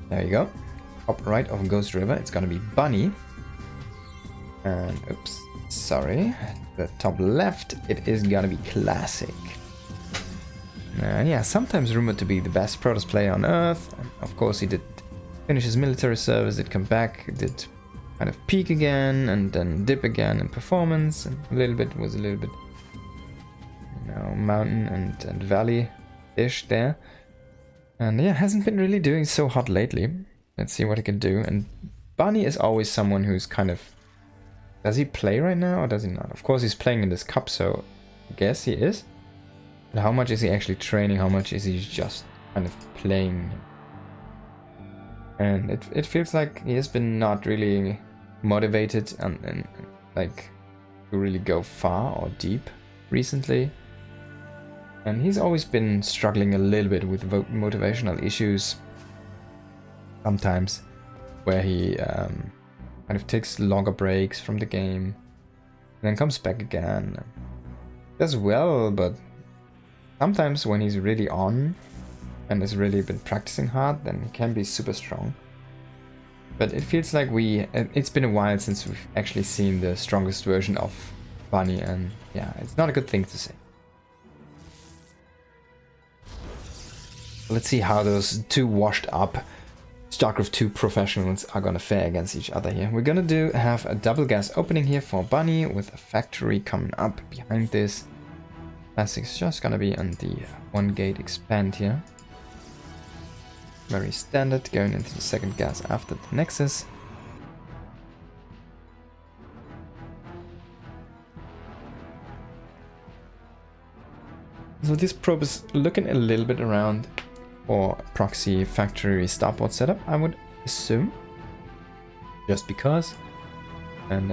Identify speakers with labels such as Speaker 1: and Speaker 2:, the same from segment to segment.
Speaker 1: There you go. Top right of Ghost River, it's gonna be Bunny. And, oops, sorry. The top left, it is gonna be Classic. Yeah, sometimes rumored to be the best Protoss player on Earth. Of course, he did finish his military service, did come back, did kind of peak again, and then dip again in performance. And a little bit, you know, mountain and valley-ish there. And yeah, hasn't been really doing so hot lately. Let's see what he can do. And Bunny is always someone who's kind of... Does he play right now or does he not? Of course he's playing in this cup, so I guess he is. But how much is he actually training? How much is he just kind of playing? And it feels like he has been not really motivated and like to really go far or deep recently. And he's always been struggling a little bit with motivational issues. Sometimes where he kind of takes longer breaks from the game and then comes back again. Does well, but sometimes when he's really on and has really been practicing hard, then he can be super strong. But it feels like it's been a while since we've actually seen the strongest version of Bunny, and yeah, it's not a good thing to say. Let's see how those two washed up StarCraft2 professionals are gonna fare against each other here. We're gonna have a double gas opening here for Bunny with a factory coming up behind this. Classic's just gonna be on the one gate expand here. Very standard, going into the second gas after the Nexus. So this probe is looking a little bit around for proxy factory starport setup, I would assume. Just because. And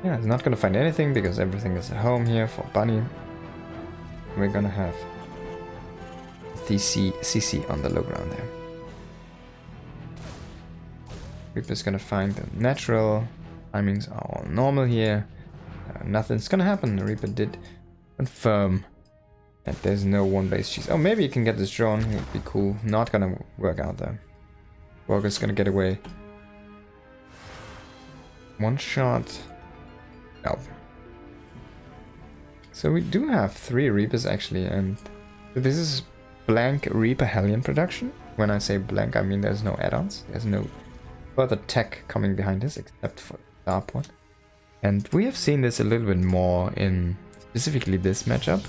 Speaker 1: yeah, it's not gonna find anything because everything is at home here for Bunny. We're gonna have CC on the low ground there. Reaper's gonna find the natural. Timings are all normal here. Nothing's gonna happen. The Reaper did confirm that there's no one base cheese. Oh, maybe you can get this drone. It would be cool. Not gonna work out though. Walker's gonna get away. One shot. Nope. So we do have 3 Reapers actually, and this is blank Reaper Hellion production. When I say blank, I mean there's no add-ons. There's no further tech coming behind this except for Starport. And we have seen this a little bit more in specifically this matchup.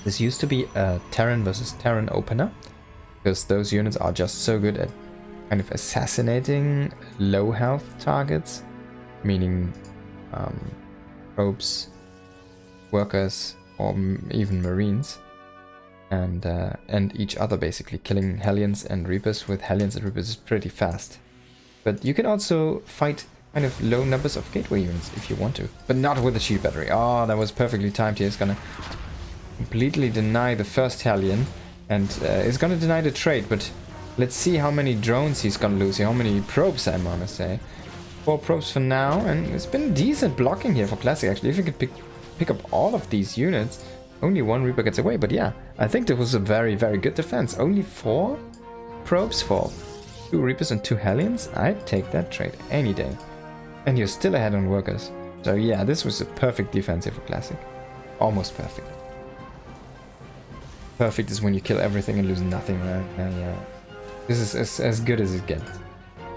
Speaker 1: This used to be a Terran versus Terran opener, because those units are just so good at kind of assassinating low health targets, meaning probes, workers, or even marines, and each other basically. Killing Hellions and Reapers with Hellions and Reapers is pretty fast. But you can also fight kind of low numbers of gateway units if you want to, but not with a shield battery. Oh, that was perfectly timed here. It's gonna completely deny the first Hellion, and is gonna deny the trade, but let's see how many drones he's gonna lose here, how many probes I wanna say. 4 probes for now, and it's been decent blocking here for Classic actually. If you could pick up all of these units, only 1 Reaper gets away, but yeah, I think that was a very, very good defense. Only 4 probes for 2 Reapers and 2 Hellions? I'd take that trade any day. And you're still ahead on workers. So yeah, this was a perfect defense here for Classic. Almost perfect. Perfect is when you kill everything and lose nothing, right? Yeah. This is as good as it gets.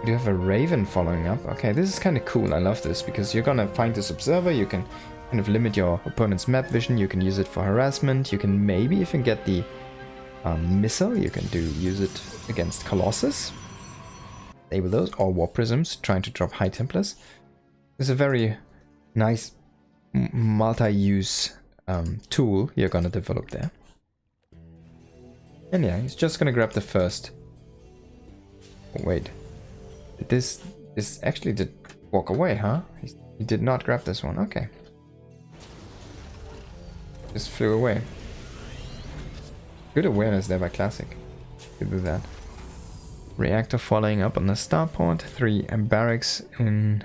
Speaker 1: Do you have a Raven following up? Okay, this is kind of cool. I love this because you're gonna find this observer. You can kind of limit your opponent's map vision. You can use it for harassment. You can maybe even get the missile. You can use it against Colossus. Enable those, or Warp Prisms, trying to drop High Templars. It's a very nice multi-use tool you're gonna develop there. And yeah, he's just gonna grab the first. Oh, wait. This actually did walk away, huh? He did not grab this one. Okay. Just flew away. Good awareness there by Classic. To do that. Reactor following up on the starport. 3 barracks in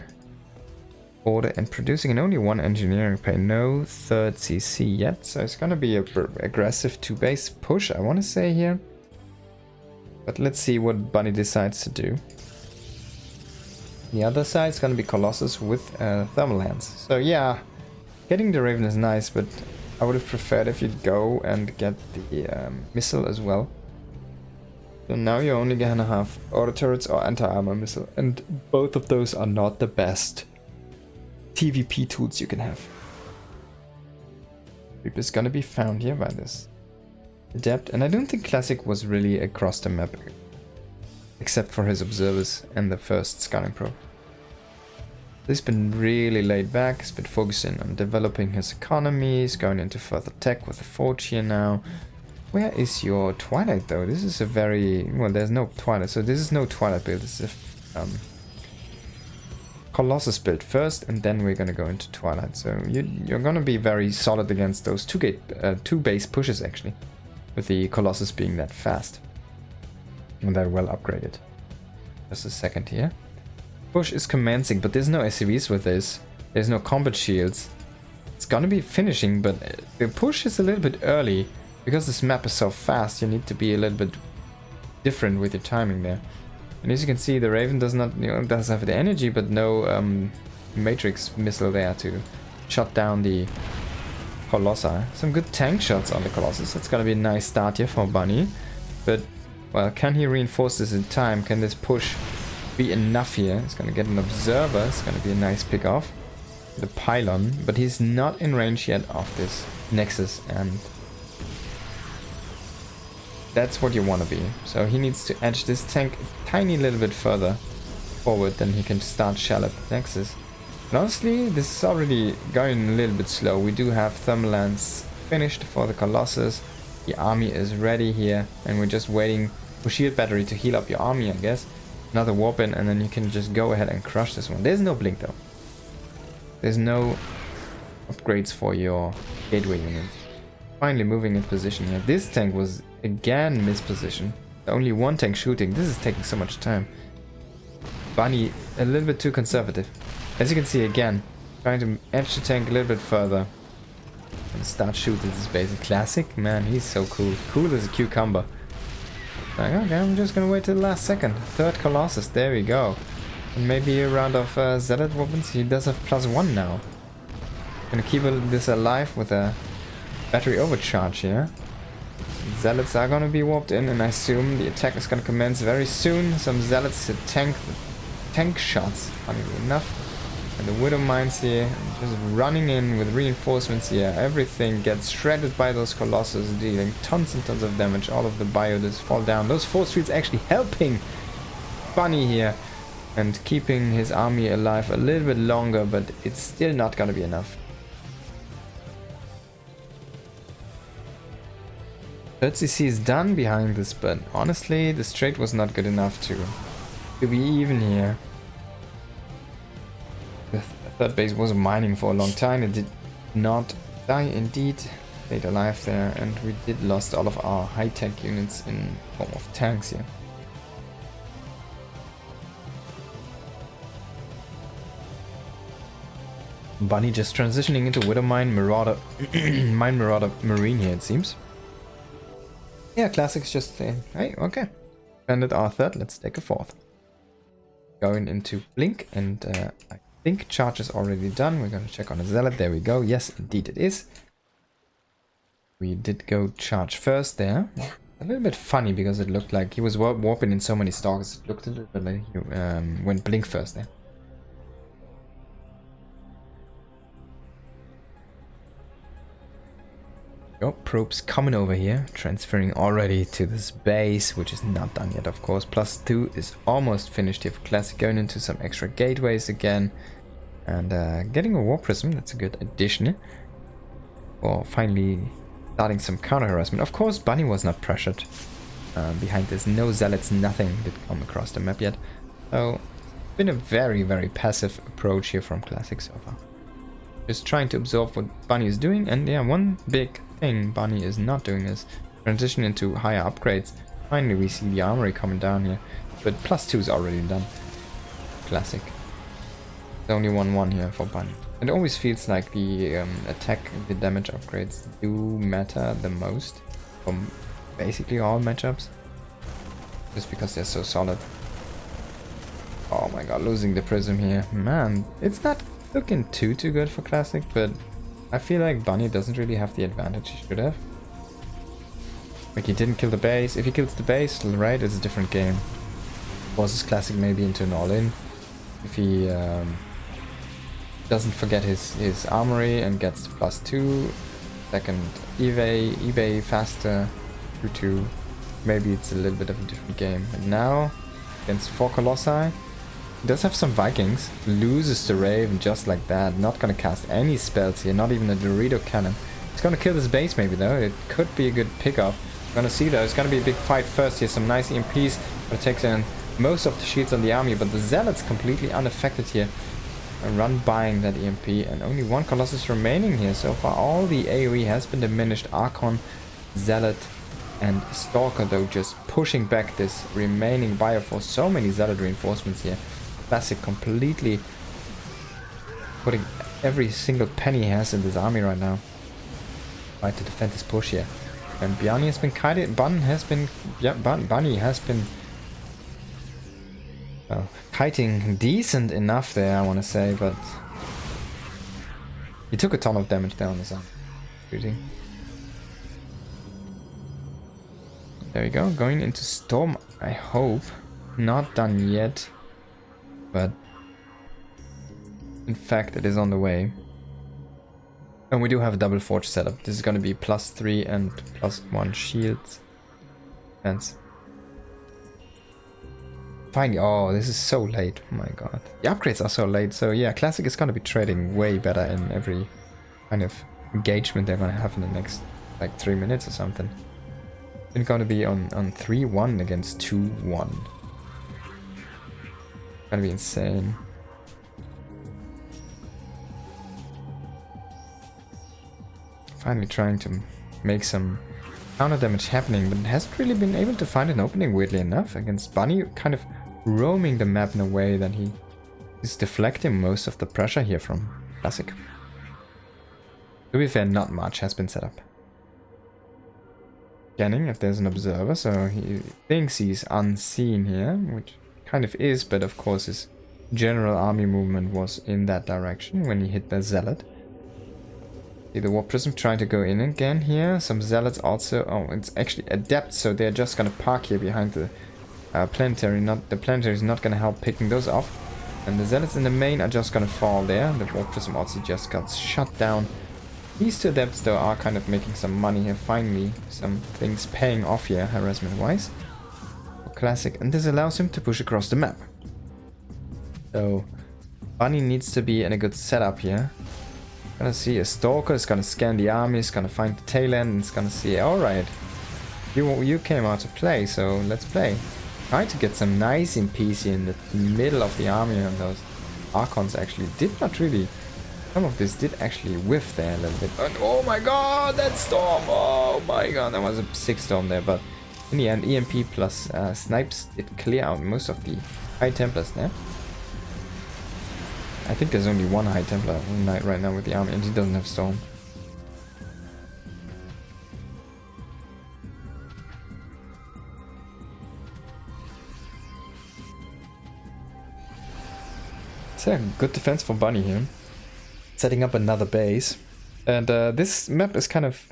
Speaker 1: order and producing, and only 1 engineering pay. No third CC yet, so it's gonna be a aggressive 2 base push, I want to say here. But let's see what Bunny decides to do. The other side is going to be Colossus with thermal lance. So yeah, getting the Raven is nice, but I would have preferred if you'd go and get the missile as well. So now you're only going to have auto turrets or anti-armor missile, and both of those are not the best TVP tools you can have. Reaper is going to be found here by this adept, and I don't think Classic was really across the map, except for his observers and the first scouting probe. He's been really laid back, he's been focusing on developing his economy, he's going into further tech with the Forge here now. Where is your Twilight though? This is a very... well, there's no Twilight, so this is no Twilight build, this is a Colossus build first, and then we're gonna go into Twilight. So you're gonna be very solid against those two base pushes actually, with the Colossus being that fast. And they're well upgraded. Just a second here. Push is commencing, but there's no SCVs with this. There's no combat shields. It's gonna be finishing, but the push is a little bit early. Because this map is so fast, you need to be a little bit different with your timing there. And as you can see, the Raven does not, does have the energy, but no Matrix missile there to shut down the Colossi. Some good tank shots on the Colossus. That's gonna be a nice start here for Bunny. But, well, can he reinforce this in time? Can this push be enough here? He's gonna get an observer. It's gonna be a nice pick off. The pylon, but he's not in range yet of this Nexus, and that's what you want to be. So he needs to edge this tank a tiny little bit further forward, then he can start shell at the Nexus. And honestly, this is already going a little bit slow. We do have thermal lance finished for the Colossus. The army is ready here, and we're just waiting for shield battery to heal up your army, I guess. Another warp in, and then you can just go ahead and crush this one. There's no blink though. There's no upgrades for your gateway unit. Finally moving in position here. This tank was again mispositioned. Only one tank shooting. This is taking so much time. Bunny a little bit too conservative. As you can see again, trying to edge the tank a little bit further and start shooting this basic Classic. Man, he's so cool. Cool as a cucumber. Like, okay, I'm just gonna wait till the last second. Third Colossus, there we go. And maybe a round of Zealot weapons. He does have +1 now. Gonna keep this alive with a battery overcharge here. Zealots are gonna be warped in, and I assume the attack is gonna commence very soon. Some Zealots to tank shots, funnily enough. And the Widow Mines here, just running in with reinforcements here. Everything gets shredded by those Colossus, dealing tons and tons of damage. All of the biodas fall down. Those force fields actually helping Bunny here and keeping his army alive a little bit longer, but it's still not gonna be enough. Third CC is done behind this, but honestly, the straight was not good enough to be even here. The third base was mining for a long time. It did not die indeed. Stayed alive there, and we did lost all of our high-tech units in form of tanks here. Bunny just transitioning into Widow Mine, Marauder, Mine Marauder Marine here, it seems. Yeah, Classic's just saying, hey, okay. Ended our third, let's take a fourth. Going into Blink, and I think charge is already done. We're going to check on a Zealot. There we go. Yes, indeed it is. We did go charge first there. A little bit funny because it looked like he was warping in so many stalkers. It looked a little bit like he went Blink first there. Probes coming over here, transferring already to this base, which is not done yet, of course. +2 is almost finished here for Classic, going into some extra gateways again, and getting a War Prism. That's a good addition, or finally starting some counter harassment. Of course, Bunny was not pressured behind this. No Zealots, nothing did come across the map yet. So, been a very, very passive approach here from Classic so far. Just trying to absorb what Bunny is doing, and yeah, one big thing Bunny is not doing is transition into higher upgrades. Finally we see the armory coming down here, but +2 is already done. Classic. There's only 1-1 here for Bunny. It always feels like the attack, the damage upgrades do matter the most from basically all matchups. just because they're so solid. Oh my god, losing the prism here. Man, it's not looking too good for Classic, but I feel like Bunny doesn't really have the advantage he should have. Like, he didn't kill the base. If he kills the base, right, it's a different game. Forces Classic maybe into an all-in. If he doesn't forget his armory and gets +2, second eBay faster, 2-2. Maybe it's a little bit of a different game. And now, against 4 Colossi, he does have some Vikings, loses the Raven just like that, not gonna cast any spells here, not even a Dorito cannon. He's gonna kill this base maybe though, it could be a good pickup. Gonna see though, it's gonna be a big fight first here, some nice EMPs, but it takes in most of the shields on the army, but the Zealot's completely unaffected here. Run buying that EMP, and only 1 Colossus remaining here. So far all the AoE has been diminished. Archon, Zealot and Stalker though just pushing back this remaining Bioforce. So many Zealot reinforcements here. Classic completely putting every single penny he has in this army right now. Trying to defend his push here. And Bunny has been Bunny has been well, kiting decent enough there, I want to say, but he took a ton of damage down his arm. Really. There we go, going into Storm, I hope. Not done yet, but in fact it is on the way. And we do have a double forge setup. This is going to be +3 and +1 shields. Defense. Finally, oh, this is so late. Oh my god. The upgrades are so late. So yeah, Classic is going to be trading way better in every kind of engagement they're going to have in the next like 3 minutes or something. It's going to be on 3-1 against 2-1. Gonna be insane. Finally trying to make some counter damage happening, but hasn't really been able to find an opening, weirdly enough, against Bunny, kind of roaming the map in a way that he is deflecting most of the pressure here from Classic. To be fair, not much has been set up. Scanning if there's an observer, so he thinks he's unseen here, which kind of is, but of course his general army movement was in that direction when he hit the Zealot. See the Warp Prism trying to go in again here. Some Zealots also. Oh, it's actually Adept, so they're just gonna park here behind the Planetary. The Planetary is not gonna help picking those off. And the Zealots in the main are just gonna fall there. The Warp Prism also just got shut down. These two Adepts though are kind of making some money here. Finally, some things paying off here, harassment-wise. Classic, and this allows him to push across the map. So, Bunny needs to be in a good setup here. Gonna see a Stalker, is gonna scan the army, is gonna find the tail end, and it's gonna see, alright, you came out to play, so let's play. Trying to get some nice MPs here in the middle of the army, and those Archons actually did not really, some of this did actually whiff there a little bit. And oh my god, that storm, oh my god, that was a sick storm there, but in the end EMP plus snipes did clear out most of the High Templars there. I think there's only one High Templar right now with the army, and he doesn't have Storm. It's a good defense for Bunny here. Setting up another base. And this map is kind of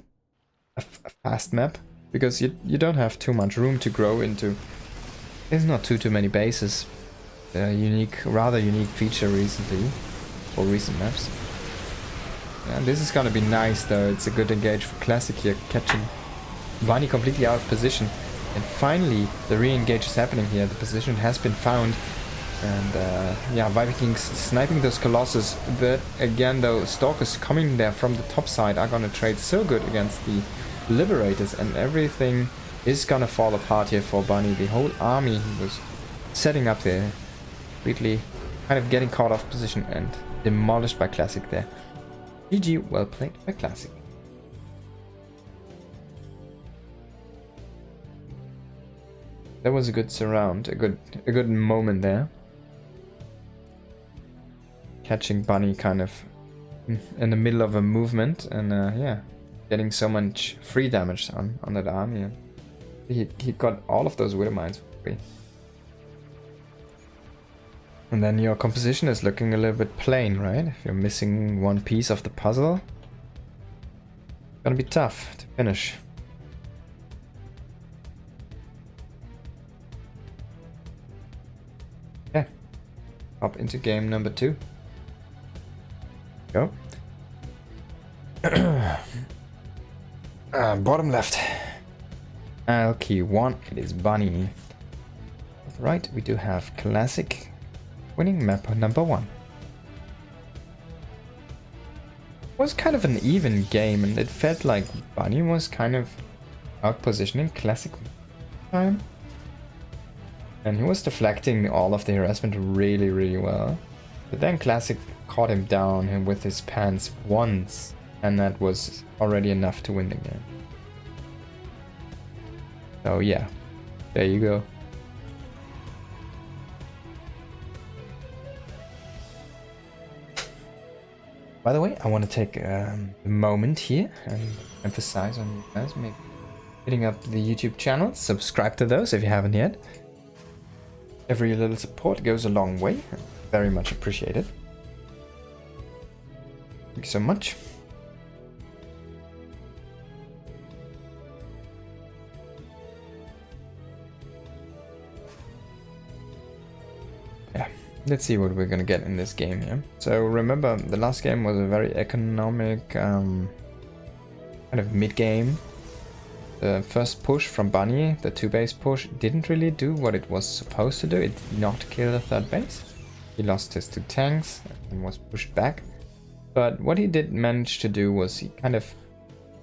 Speaker 1: a fast map, because you don't have too much room to grow into. There's not too many bases. Rather unique feature recently, or recent maps. And this is gonna be nice though. It's a good engage for Classic here, catching Bunny completely out of position. And finally the re-engage is happening here. The position has been found. And yeah, Vikings sniping those Colossus. But again though, Stalkers coming there from the top side are gonna trade so good against the Liberators, and everything is gonna fall apart here for Bunny. The whole army he was setting up there completely kind of getting caught off position and demolished by Classic there. GG, well played by Classic. That was a good surround, a good moment there. Catching Bunny kind of in the middle of a movement, and yeah, getting so much free damage on that army. He got all of those widow mines for free. And then your composition is looking a little bit plain, right? If you're missing one piece of the puzzle, it's gonna be tough to finish. Okay, hop into game number 2. Go. Bottom left. Key 1, it is Bunny. Right, we do have classic winning map number 1. It was kind of an even game, and it felt like Bunny was kind of out positioning classic time. And he was deflecting all of the harassment really, really well. But then classic caught him down with his pants once, and that was already enough to win the game. So yeah, there you go. By the way, I want to take a moment here and emphasize on you guys maybe hitting up the YouTube channel. Subscribe to those if you haven't yet. Every little support goes a long way. Very much appreciated. Thank you so much. Yeah, let's see what we're gonna get in this game here. So remember, the last game was a very economic kind of mid-game. The first push from Bunny, the 2-base push, didn't really do what it was supposed to do. It did not kill the 3rd base. He lost his 2 tanks and was pushed back. But what he did manage to do was he kind of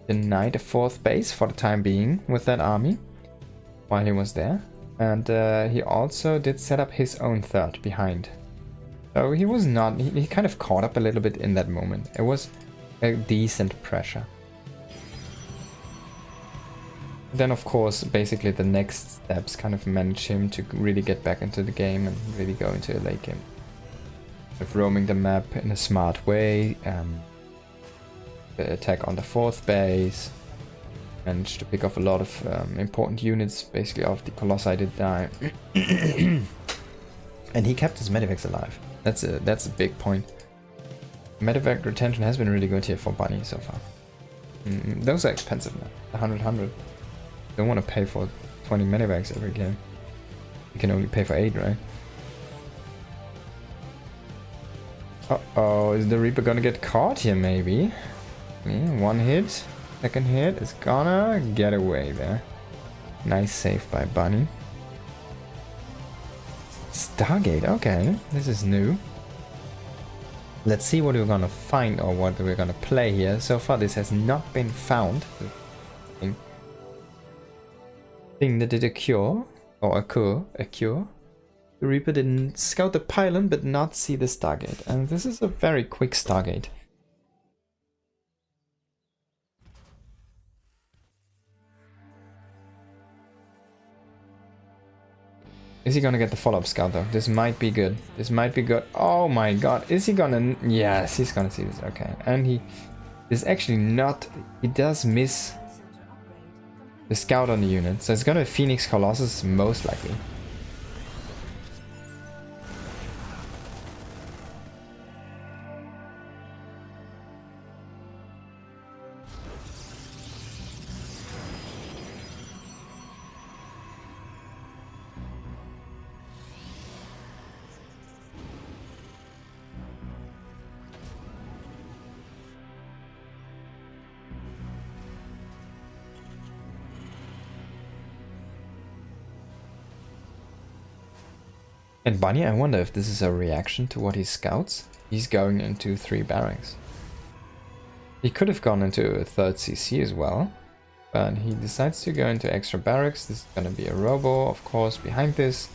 Speaker 1: denied a 4th base for the time being with that army while he was there. And he also did set up his own 3rd behind. So he was not, he kind of caught up a little bit in that moment. It was a decent pressure. Then of course, basically the next steps kind of managed him to really get back into the game and really go into a late game. Of roaming the map in a smart way, the attack on the 4th base, managed to pick off a lot of important units, basically all of the Colossi did die. And he kept his medivacs alive. That's a big point. Medivac retention has been really good here for Bunny so far. Those are expensive now, 100. Don't want to pay for 20 medivacs every game. You can only pay for 8, right? Uh-oh, is the Reaper gonna get caught here maybe? Yeah, 1 hit, 2nd hit is gonna get away there. Nice save by Bunny. Stargate, okay, this is new. Let's see what we're gonna find or what we're gonna play here. So far this has not been found. Thing that did a cure, or a cure. The Reaper didn't scout the pylon but not see the Stargate, and this is a very quick Stargate. Is he gonna get the follow-up scout though? This might be good. This might be good. Oh my god, is he gonna... Yes, he's gonna see this, okay. And he is actually not... He does miss the scout on the unit, so it's gonna be Phoenix Colossus most likely. And Bunny, I wonder if this is a reaction to what he scouts. He's going into 3 barracks. He could have gone into a 3rd CC as well, but he decides to go into extra barracks. This is gonna be a Robo, of course, behind this.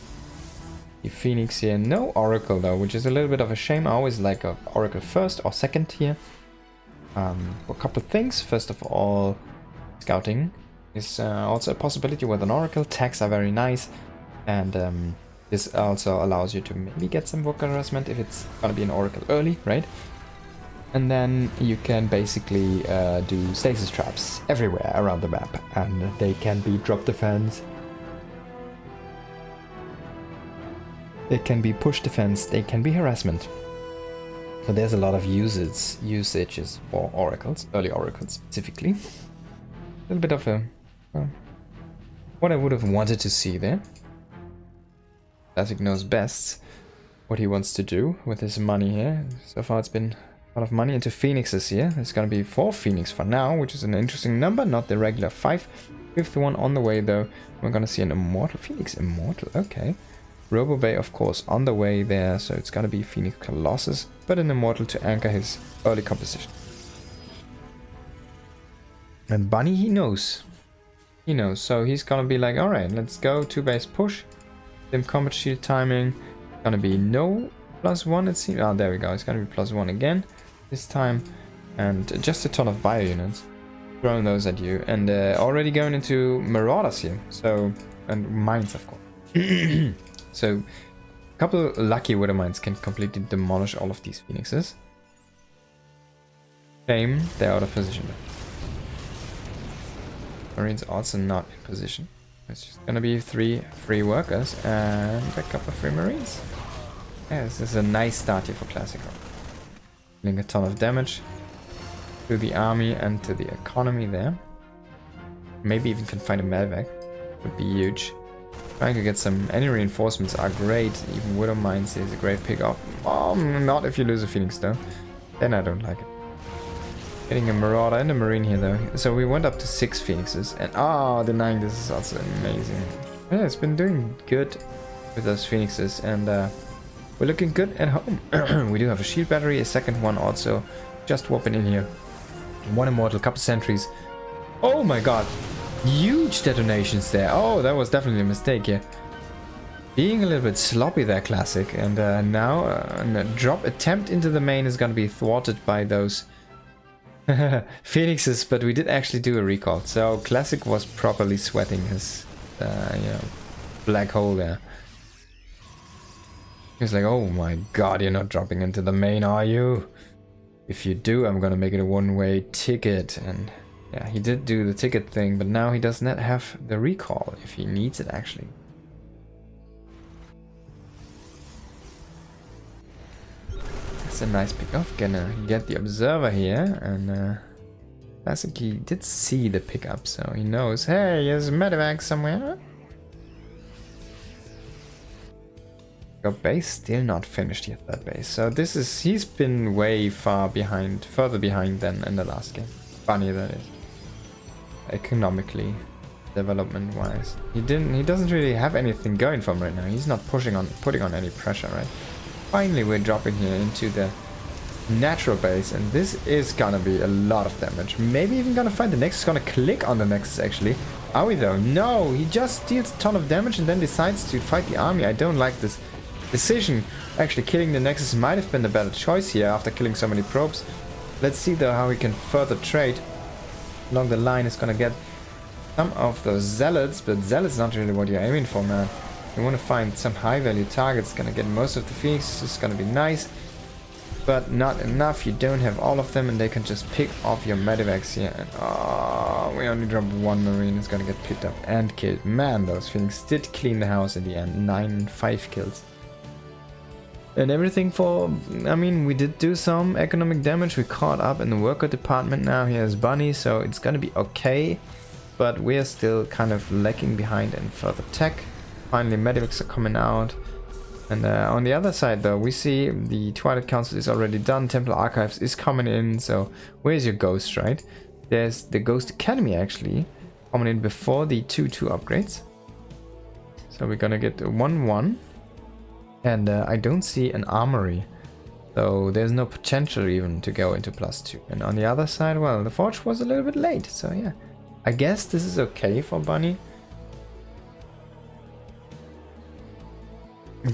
Speaker 1: The Phoenix here, no Oracle though, which is a little bit of a shame. I always like a Oracle 1st or 2nd here. For a couple of things. First of all, scouting is also a possibility with an Oracle. Tags are very nice, and this also allows you to maybe get some vocal harassment if it's gonna be an Oracle early, right? And then you can basically do stasis traps everywhere around the map, and they can be drop defense, they can be push defense, they can be harassment. So there's a lot of usages for oracles, early oracles specifically. A little bit of a what I would have wanted to see there. Classic knows best what he wants to do with his money here. So far it's been a lot of money into phoenixes here. There's gonna be 4 phoenix for now, which is an interesting number, not the regular 5. 5th one on the way though. We're gonna see an immortal phoenix, immortal, okay. Robo Bay of course on the way there, so it's gonna be Phoenix Colossus, but an immortal to anchor his early composition. And Bunny, he knows, so he's gonna be like, alright, let's go 2 base push, dim combat shield timing, gonna be no +1 it seems. Oh, there we go, it's gonna be +1 again this time, and just a ton of bio units, throwing those at you, and already going into marauders here, so, and mines of course. So a couple lucky Widow Mines can completely demolish all of these phoenixes. Shame they're out of position. Marines also not in position. It's just gonna be 3 free workers and a couple of free Marines. Yeah, this is a nice start here for Classic. Dealing a ton of damage to the army and to the economy there. Maybe even can find a medevac. Would be huge. Trying to get any reinforcements are great. Even Widow Mines is a great pick-up. Oh, not if you lose a Phoenix though. Then I don't like it. Getting a Marauder and a Marine here though. So we went up to 6 Phoenixes. And denying this is also amazing. Yeah, it's been doing good with those Phoenixes. And we're looking good at home. We do have a shield battery, a second one also. Just whopping in here. 1 immortal, couple sentries. Oh my god. Huge detonations there. Oh, that was definitely a mistake here. Being a little bit sloppy there, Classic. And now a drop attempt into the main is going to be thwarted by those Phoenixes. But we did actually do a recall. So Classic was properly sweating his black hole there. He was like, oh my god, you're not dropping into the main, are you? If you do, I'm going to make it a one-way ticket. And yeah, he did do the ticket thing, but now he does not have the recall if he needs it actually. That's a nice pickup. Gonna get the observer here, and Classic, he did see the pickup, so he knows, hey, there's a medevac somewhere. Got base still not finished yet, that base. So he's been way further behind than in the last game. Funny that is. Economically, development wise, he doesn't really have anything going for him right now. He's not putting on any pressure, right? Finally we're dropping here into the natural base, and this is gonna be a lot of damage. Maybe even gonna find the Nexus, gonna click on the Nexus actually. Are we though? No, he just deals a ton of damage and then decides to fight the army. I don't like this decision. Actually killing the Nexus might have been the better choice here after killing so many probes. Let's see though how we can further trade. Along the line is gonna get some of those zealots, but zealots not really what you're aiming for, man. You want to find some high value targets, gonna get most of the phoenixes, it's gonna be nice, but not enough. You don't have all of them, and they can just pick off your medevacs here. And we only dropped 1 marine, it's gonna get picked up and killed. Man, those phoenixes did clean the house in the end. 9 and 5 kills. And everything for, I mean, we did do some economic damage. We caught up in the worker department now. Here's Bunny, so it's gonna be okay. But we're still kind of lacking behind in further tech. Finally, medics are coming out. And on the other side, though, we see the Twilight Council is already done. Temple Archives is coming in. So where's your Ghost, right? There's the Ghost Academy, actually, coming in before the 2-2 upgrades. So we're gonna get 1-1. And I don't see an armory, so there's no potential even to go into +2. And on the other side, well, the forge was a little bit late, so yeah. I guess this is okay for Bunny.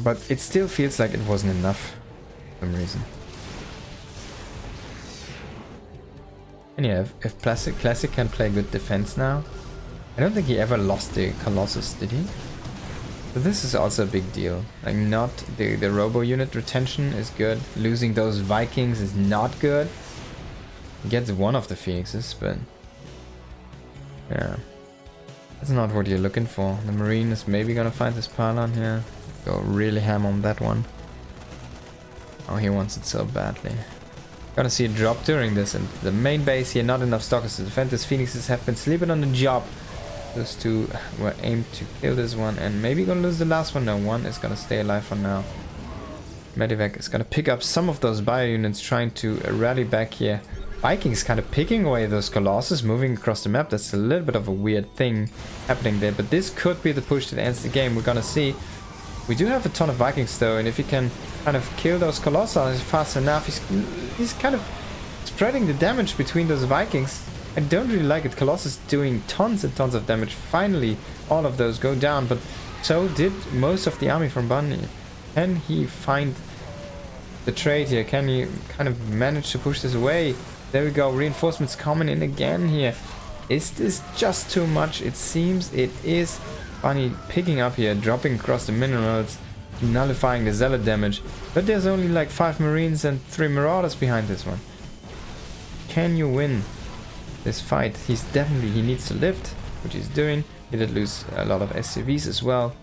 Speaker 1: But it still feels like it wasn't enough for some reason. And yeah, if Classic can play good defense now. I don't think he ever lost the Colossus, did he? But this is also a big deal. Like, not the robo unit retention is good. Losing those Vikings is not good. He gets one of the Phoenixes, but yeah, that's not what you're looking for. The Marine is maybe gonna find this pylon here. Go really ham on that one. Oh, he wants it so badly. Gonna see a drop during this, and the main base here, not enough stalkers to defend this. Phoenixes have been sleeping on the job. Those two were aimed to kill this one, and maybe gonna lose the last one. No, one is gonna stay alive for now. Medivac is gonna pick up some of those bio units, trying to rally back here. Vikings kind of picking away those Colossus, moving across the map. That's a little bit of a weird thing happening there, but this could be the push that ends the game. We're gonna see. We do have a ton of Vikings though, and if he can kind of kill those Colossi fast enough, he's kind of spreading the damage between those Vikings. I don't really like it. Colossus doing tons and tons of damage. Finally, all of those go down, but so did most of the army from Bunny. Can he find the trade here? Can he kind of manage to push this away? There we go. Reinforcements coming in again here. Is this just too much? It seems it is. Bunny picking up here, dropping across the minerals, nullifying the zealot damage. But there's only like 5 Marines and 3 Marauders behind this one. Can you win this fight? He needs to lift, which he's doing. He did lose a lot of SCVs as well.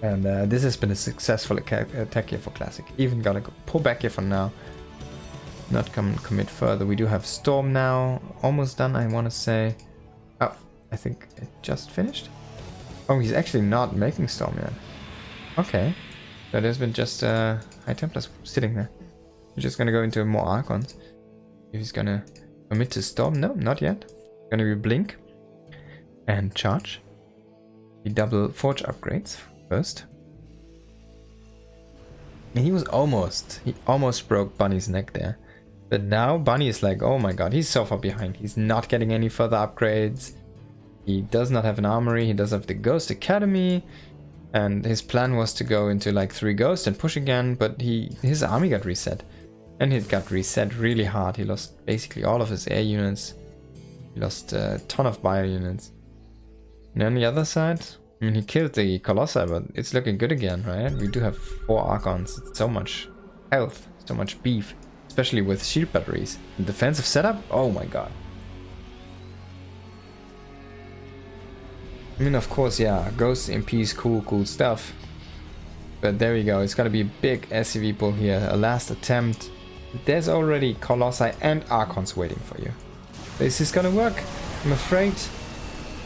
Speaker 1: And this has been a successful attack here for Classic. Even gonna pull back here for now. Not commit further. We do have Storm now. Almost done, I want to say. Oh, I think it just finished. Oh, he's actually not making Storm yet. Okay. So there's been just High Templars sitting there. We're just gonna go into more Archons. If he's gonna commit to Storm. No, not yet. Gonna be Blink. And Charge. The double Forge upgrades first. And he almost broke Bunny's neck there. But now Bunny is like, oh my god, he's so far behind. He's not getting any further upgrades. He does not have an armory. He does have the Ghost Academy. And his plan was to go into like 3 Ghosts and push again. But his army got reset. And it got reset really hard. He lost basically all of his air units. He lost a ton of bio units. And on the other side, I mean, he killed the Colossi, but it's looking good again, right? We do have 4 Archons. It's so much health, so much beef. Especially with shield batteries. The defensive setup? Oh my god. I mean, of course, yeah, Ghost MPs, cool stuff. But there we go. It's gonna be a big SCV pull here. A last attempt. There's already Colossi and Archons waiting for you. This is gonna work. I'm afraid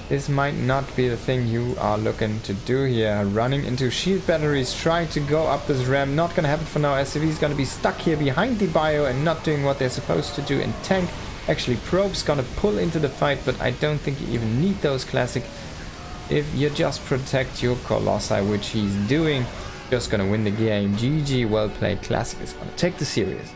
Speaker 1: this might not be the thing you are looking to do here. Running into shield batteries, trying to go up this ramp. Not gonna happen for now. SCV is gonna be stuck here behind the bio and not doing what they're supposed to do in tank. Actually, Probe's gonna pull into the fight, but I don't think you even need those Classic. If you just protect your Colossi, which he's doing, just gonna win the game. GG, well played. Classic is gonna take the series.